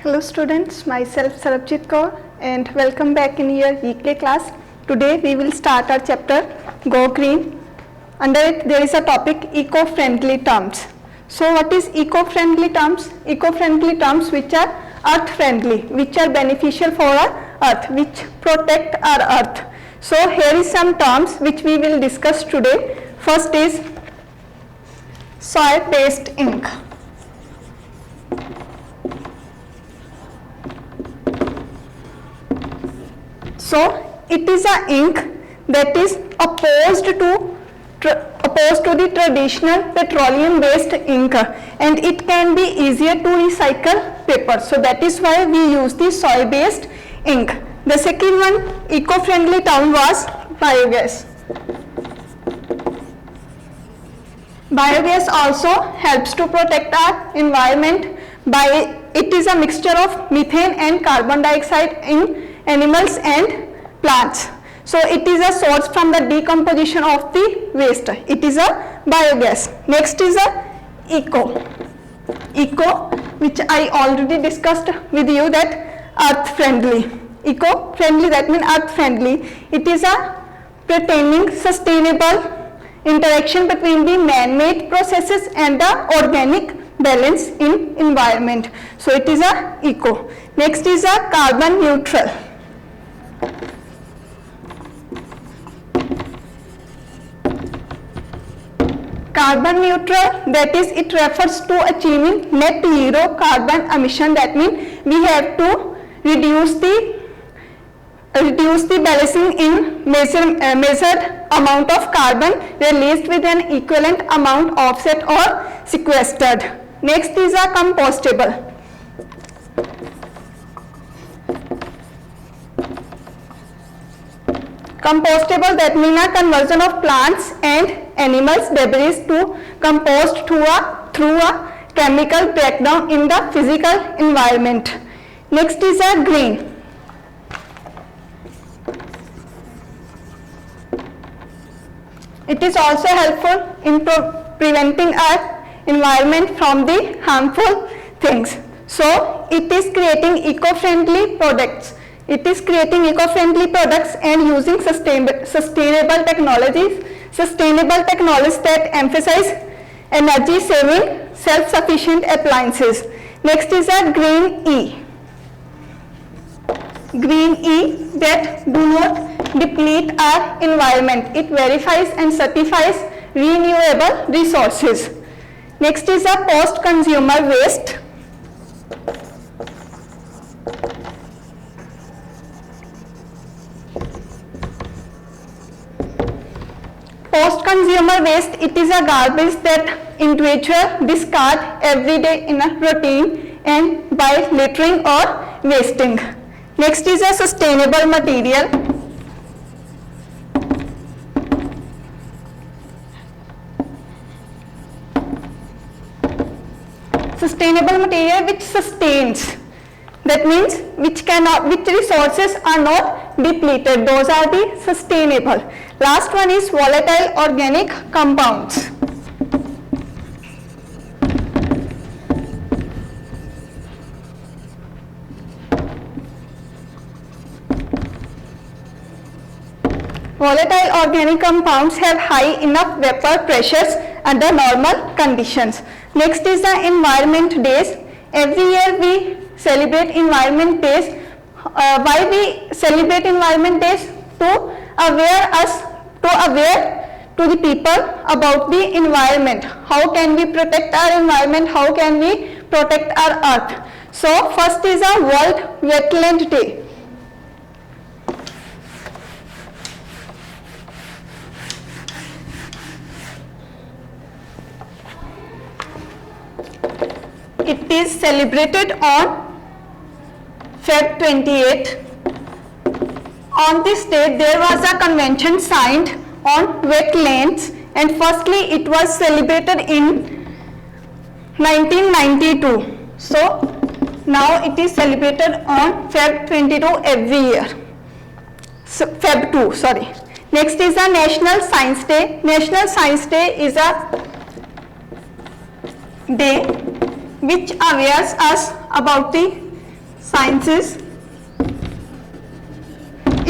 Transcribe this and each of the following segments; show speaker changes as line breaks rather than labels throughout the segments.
Hello students, myself Sarabjit Kaur and welcome back in your weekly class. Today we will start our chapter Go Green. Under it there is a topic eco-friendly terms. So what is eco-friendly terms? Eco-friendly terms which are earth-friendly, which are beneficial for our earth, which protect our earth. So here is some terms which we will discuss today. First is soy-based ink. So it is a ink that is opposed to the traditional petroleum based ink, and it can be easier to recycle paper. So that is why we use the soy based ink. The second one eco-friendly term was biogas. Biogas also helps to protect our environment by it is a mixture of methane and carbon dioxide in animals and plants. So it is a source from the decomposition of the waste. It is a biogas. Next is a eco, which I already discussed with you, that earth friendly. Eco friendly, that means earth friendly. It is a pertaining sustainable interaction between the man-made processes and the organic balance in environment. So it is a eco. Next is a carbon neutral. Carbon neutral, that is, it refers to achieving net zero carbon emission. That means we have to reduce the balancing in measured amount of carbon released with an equivalent amount offset or sequestered. Next is a compostable. Compostable, that means a conversion of plants and animals debris to compost through a chemical breakdown in the physical environment. Next is a green. It is also helpful in preventing our environment from the harmful things. So it is creating eco-friendly products. It is creating eco-friendly products and using sustainable technologies that emphasize energy saving, self-sufficient appliances. Next is a green E. Green E that do not deplete our environment. It verifies and certifies renewable resources. Next is a post-consumer waste. Post-consumer waste, it is a garbage that individual discard every day in a routine and by littering or wasting. Next is a sustainable material. Sustainable material which sustains. That means which resources are not depleted. Those are the sustainable. Last one is volatile organic compounds. Volatile organic compounds have high enough vapor pressures under normal conditions. Next is the environment days. Every year we celebrate environment days. Why we celebrate environment days? To aware to the people about the environment. How can we protect our environment? How can we protect our earth? So first is a World Wetland Day. It is celebrated on Feb 28. On this date, there was a convention signed on wetlands, and firstly it was celebrated in 1992. So now it is celebrated on Feb 22 every year. So, Feb 2, sorry. Next is a National Science Day. National Science Day is a day which awares us about the Sciences.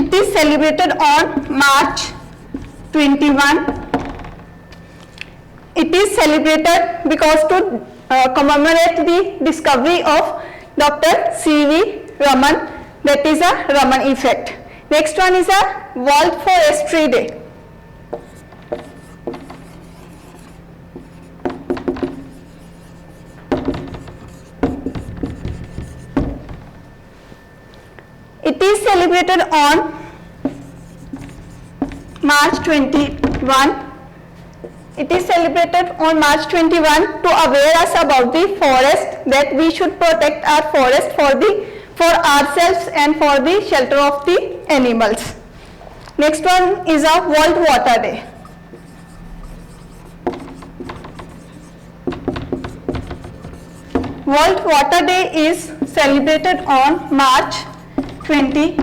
It is celebrated on March 21. It is celebrated because to commemorate the discovery of Dr. C.V. Raman, that is a Raman effect. Next one is a World Forestry Day. It is celebrated on March 21. It is celebrated on March 21 to aware us about the forest, that we should protect our forest for ourselves and for the shelter of the animals. Next one is a World Water Day. World Water Day is celebrated on March 22.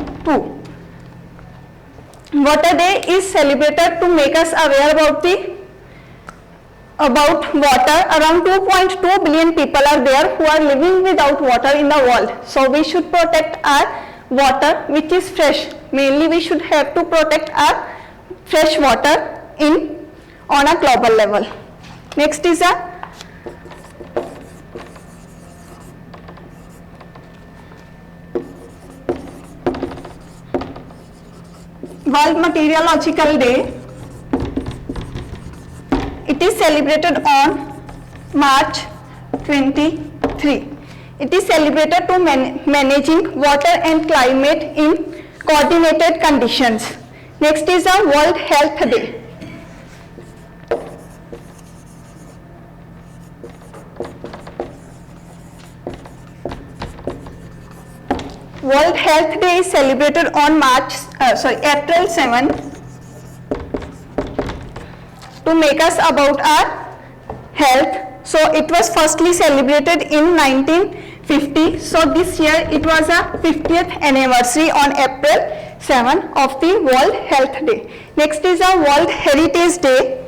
Water Day is celebrated to make us aware about water. Around 2.2 billion people are there who are living without water in the world. So we should protect our water which is fresh. Mainly we should have to protect our fresh water on a global level. Next is a World Meteorological Day. It is celebrated on March 23. It is celebrated to managing water and climate in coordinated conditions. Next is a World Health Day. World Health Day is celebrated on April 7 to make us about our health. So it was firstly celebrated in 1950. So this year it was a 50th anniversary on April 7 of the World Health Day. Next is a World Heritage Day.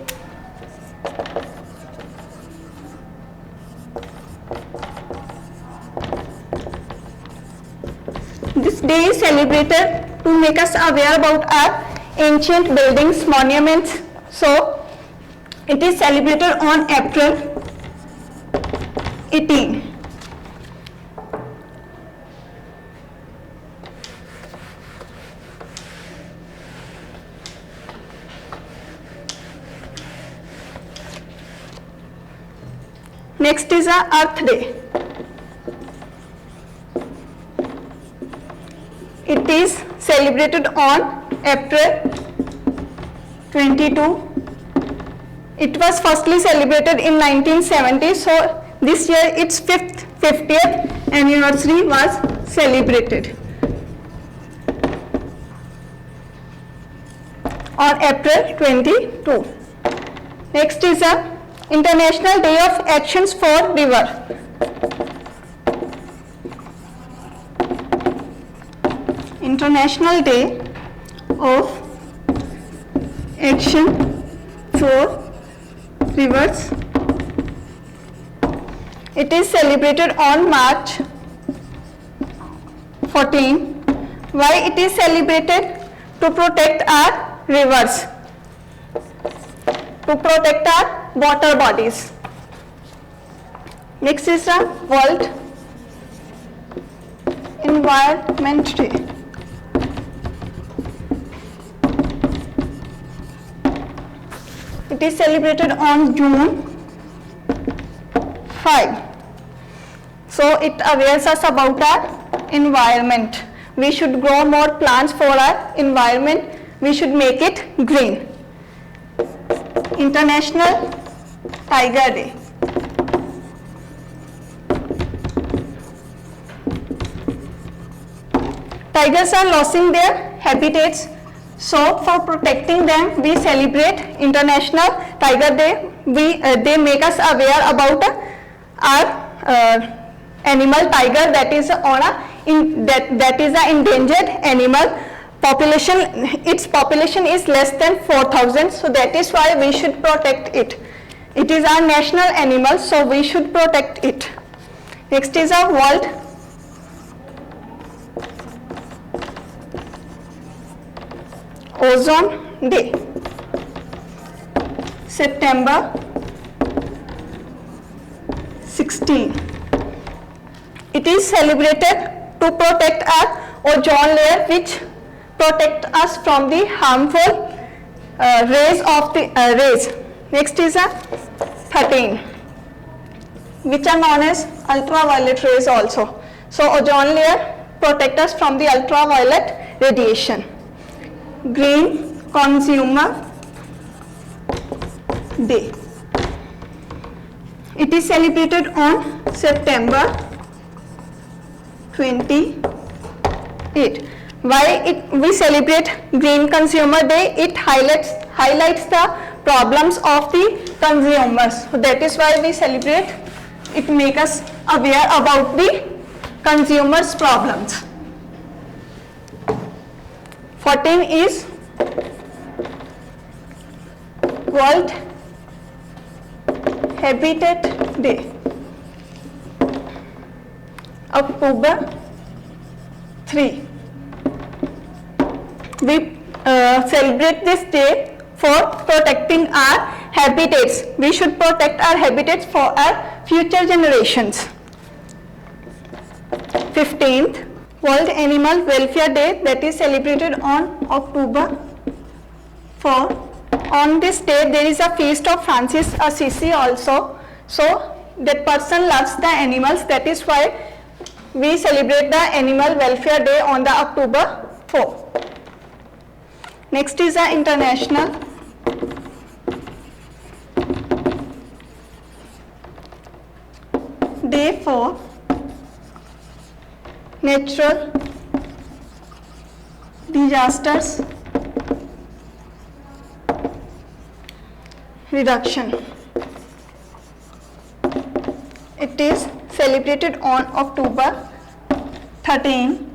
This day is celebrated to make us aware about our ancient buildings, monuments. So it is celebrated on April 18. Next is a Earth Day. It is celebrated on April 22. It was firstly celebrated in 1970, so this year its 50th anniversary was celebrated on April 22. Next is a International Day of Actions for River. International Day of Action for Rivers. It is celebrated on March 14. Why it is celebrated? To protect our rivers, to protect our water bodies. Next is the World Environment Day. It is celebrated on June 5. So it awares us about our environment. We should grow more plants for our environment. We should make it green. International Tiger Day. Tigers are losing their habitats. So for protecting them, we celebrate International Tiger Day. They make us aware about our animal tiger, that is that is an endangered animal. Its population is less than 4,000. So that is why we should protect it. It is our national animal, so we should protect it. Next is our World Ozone Day, September 16. It is celebrated to protect our ozone layer, which protect us from the harmful rays of the rays. Next is 13, which are known as ultraviolet rays also. So ozone layer protect us from the ultraviolet radiation. Green Consumer Day. It is celebrated on September 28. Why we celebrate Green Consumer Day? It highlights the problems of the consumers. So that is why we celebrate. It makes us aware about the consumers' problems. 14 is World Habitat Day, October 3. We celebrate this day for protecting our habitats. We should protect our habitats for our future generations. 15th, World Animal Welfare Day, that is celebrated on October 4. On this day, there is a feast of Francis Assisi also. So, that person loves the animals. That is why we celebrate the Animal Welfare Day on the October 4. Next is the International Day for Natural Disasters Reduction. It is celebrated on October 13.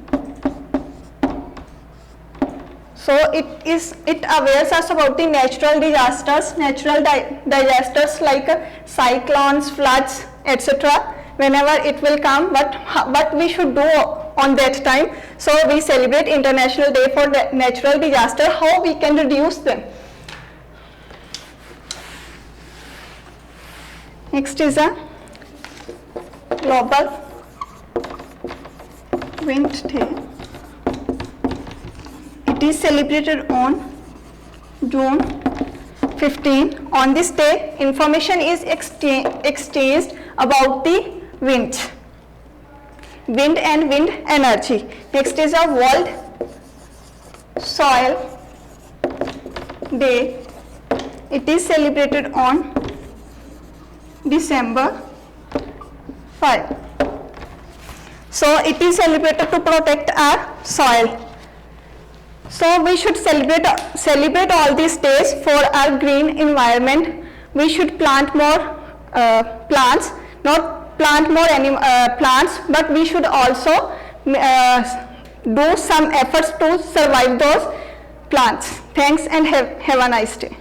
So it awares us about the natural disasters, disasters like cyclones, floods, etc. Whenever it will come, what we should do on that time. So we celebrate International Day for Natural Disaster, how we can reduce them. Next is a Global Wind Day. It is celebrated on June 15. On this day, information is exchanged about the wind and wind energy. Next is a World Soil Day. It is celebrated on December 5. So it is celebrated to protect our soil. So we should celebrate all these days for our green environment. We should plant more plants, not plant more plants, but we should also do some efforts to survive those plants. Thanks and have a nice day.